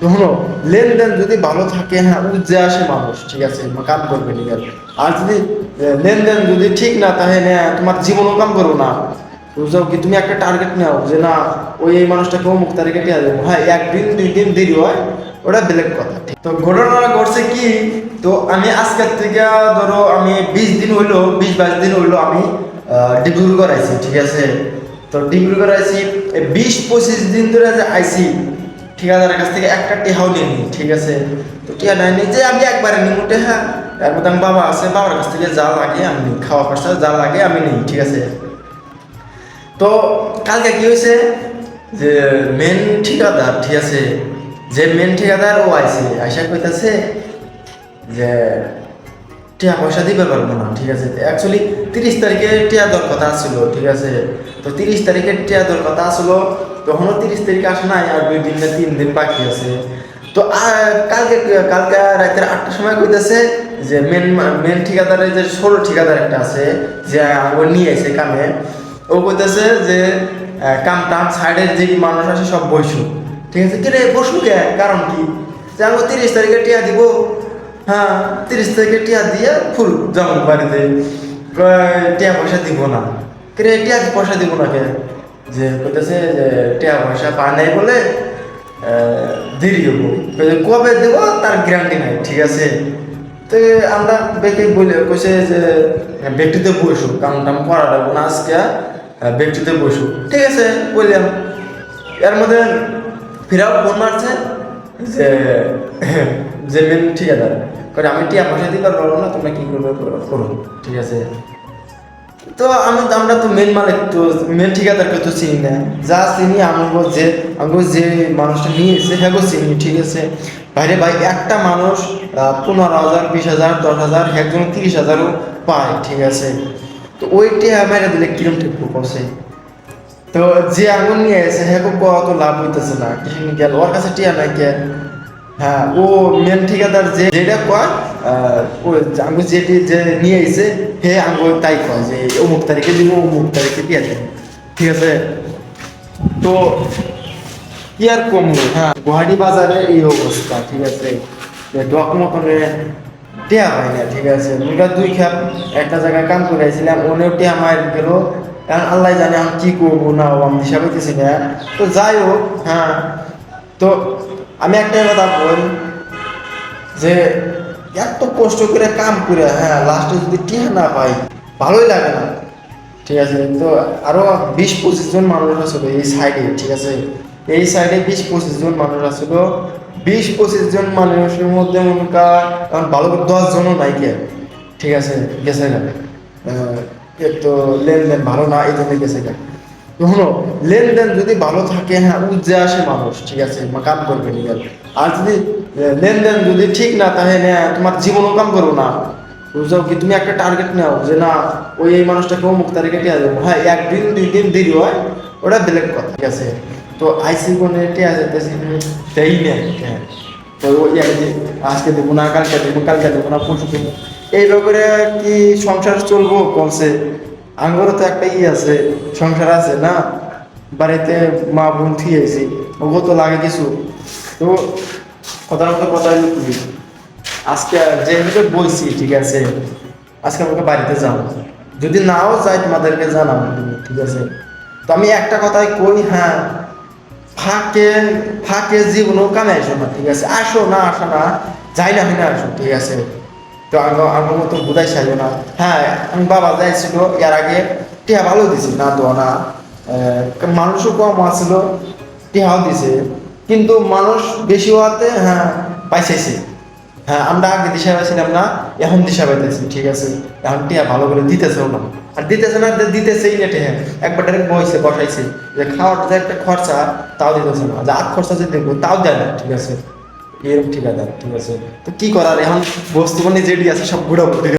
শোনো, লেনদেন যদি ভালো থাকে, হ্যাঁ উজ্জে আসে মানুষ, ঠিক আছে, কাম করবে নিজের। আর যদি লেনদেন যদি ঠিক না তাহলে তোমার জীবনও কাম করবো না। বুঝছো কি, তুমি একটা টার্গেট নাও যে না, ওই এই মানুষটাকে অমুক তারিখে টিয়া দেবো, হ্যাঁ একদিন দুই দিন দেরি হয়, ওটা বেলেগ কথা। ঠিক তো ঘটনাটা ঘটছে কি, তো আমি আজকের থেকে ধরো আমি 20 দিন হইলো, 20-22 দিন হইলো আমি ডিগ্রি করাইছি, ঠিক আছে। তো ডিগ্রি করাইছি 20-25 দিন ধরে যে আইসি ঠিকাদারের কাছ থেকে একটা টেহাও নিইনি, ঠিক আছে। তো টেহা নেয়নি যে আমি একবারে নিমু টেহা, তার মধ্যে আমার বাবা আছে, বাবার কাছ থেকে যা লাগে আমি নিই, খাওয়া খরচা যা লাগে আমি নিই, ঠিক আছে। তো কালকে কি হয়েছে, যে মেন ঠিকাদার, ঠিক আছে, যে মেন ঠিকাদার ও আইসে আইসা কইতাছে যে টিয়া পয়সা দিতে পারবো না, ঠিক আছে। অ্যাকচুয়ালি 30 তারিখে টিয়া দেওয়ার কথা ছিল, ঠিক আছে। তো 30 তারিখে টিয়া দেওয়ার কথা আসলো, তখনও 30 তারিখ আসে নাই, আর 2 দিন না 3 দিন বাকি আছে। তো কালকে কালকে রাতের 8টার সময় কইতেছে যে মেন ঠিকাদারের যে ষোলো ঠিকাদার একটা আছে, যে ও নিয়ে এসে কামে, ও কইতেছে যে কাম টাম সাইডের যে মানুষ আছে সব বসু, ঠিক আছে। কি রে বসু কে, কারণ কি, যে আমি 30 তারিখে টিয়া দিব, হ্যাঁ 30 তারিখে টিয়া দিয়ে ফুল যেমন বাড়িতে টিয়া পয়সা দিব না, কে টিয়া পয়সা দিব না কে, যে কইতেছে যে টিয়া পয়সা পায় নাই বলে দেরি হবো, কবে দেব তার গ্যারান্টি নাই, ঠিক আছে। তো আমরা বেকে বলে কইছে যে ব্যক্তিতে বসু, কাম টাম করা লাগবো না আজকে, ব্যক্তিতে বসু, ঠিক আছে বললাম। এর মধ্যে ফিরাও ফোন মারছে যে যে মেন ঠিকাদার করে আমি টিয়া পয়সা দিতে পারবো না, তোমরা কি করবে করো, ঠিক আছে। তো আমরা তো মেন মালিক, তো মেন ঠিকাদারকে তো চিনি না, যা চিনি আমাকে যে মানুষটা নিয়ে এসে হ্যাঁ চিনি, ঠিক আছে। বাইরে ভাই একটা মানুষ 15,000 20,000 10,000 একজন 30,000ও পায়, ঠিক আছে। তো ওইটা মেরে দিলে কিরম ঠিক করছে। তো যে আগুন নিয়ে এসে হ্যাঁ কত লাভ হইতেছে না, কিছু গেল ওর কাছে টিয়া নাই কে, হ্যাঁ ও মেন ঠিকাদার যে যেটা কয় ও আমি যেটি যে নিয়ে এসে হে আমি তাই কয় যে অমুক তারিখে দিব, অমুক তারিখে দিয়ে দিব, ঠিক আছে। তো কি আর কমলো, হ্যাঁ গুয়াহাটি বাজারে এই অবস্থা, ঠিক আছে। ডক মতনে টেয়া হয় না, ঠিক আছে। মুখা 2 খেপ একটা জায়গায় কাম করে আসছিলাম, ওনেও টেয়া মার গেল, এখন আল্লাহ জানে আমি কি করবো না আমি দিশা পাইতেছি না। তো যাই হোক, হ্যাঁ তো আমি একটা কথা বল, যে এত কষ্ট করে কাম করে হ্যাঁ লাস্টে যদি টিয়া না পাই, ভালোই লাগে না, ঠিক আছে। তো আরো 20-25 জন মানুষ আসলো এই সাইডে, ঠিক আছে। এই সাইডে 20-25 জন মানুষ আসলো, 20-25 জন মানুষের মধ্যে মনে কারণ ভালো করে 10 জনও নাই কে, ঠিক আছে, গেছে না। তো লেনদেন ভালো না, এই জন্য গেছে না। শোনো, লেনদেন যদি ভালো থাকে, হ্যাঁ উজ্জে আসে মানুষ, ঠিক আছে, কাম করবে নিজের। আর যদি লেনদেন যদি ঠিক না তাহলে তোমার জীবনও কাম করবো না। বুঝছো কি, তুমি একটা টার্গেট নাও যে না, ওই এই মানুষটাকে অমুক তারিখে টিয়া দেবো, হ্যাঁ একদিন দুই দিন দেরি হয়, ওটা বেলেগ কথা, ঠিক আছে। তো আইসি কোনে টিয়া যেতেছি দেই না, হ্যাঁ তো ওই যে আজকে দেবো না, কালকে দেবো না, পরশু দেবো, এইভাবে কি সংসার চলবো কমসে। আঙ্গরও তো একটা আছে, সংসার আছে না, বাড়িতে মা বোন থিয়েছি, ওগো তো লাগে কিছু। তো কথার মতো কথা হইলো কি, আজকে যেভাবে বলছি, ঠিক আছে, আজকে আমাকে বাড়িতে যাও, যদি নাও যাই তোমাদেরকে জানাবো, ঠিক আছে। তো আমি একটা কথাই কই, হ্যাঁ ফাঁকে ফাঁকে জীবনও কামে আসো না, ঠিক আছে, আসো না আসো না, যাই না হয় না আসো, ঠিক আছে। তো আমার মতো বোধাই চাইল না, হ্যাঁ আমি বাবা যাইছিল এর আগে, টিয়া ভালো দিছি না তো না, মানুষও কম আসছিল, টিহাও দিছে, কিন্তু মানুষ বেশি হওয়াতে হ্যাঁ পাইছে। হ্যাঁ আমরা আগে দিশা পাইছিলাম না, এখন দিশা পাইতেছি, ঠিক আছে। এখন টিয়া ভালো করে দিতেছেও না, আর দিতেছে না দিতেছেই না টিয়া, একবার ডাইরেক্ট বসাইছে যে খাওয়ার যে একটা খরচা তাও দিতেছে না, যে আট খরচা যে দেখবো তাও দেয় না, ঠিক আছে। এরকম ঠিকাদার, ঠিক আছে। তো কি করার, এখন বস্তু যেটি আছে সব ঘুরাবো।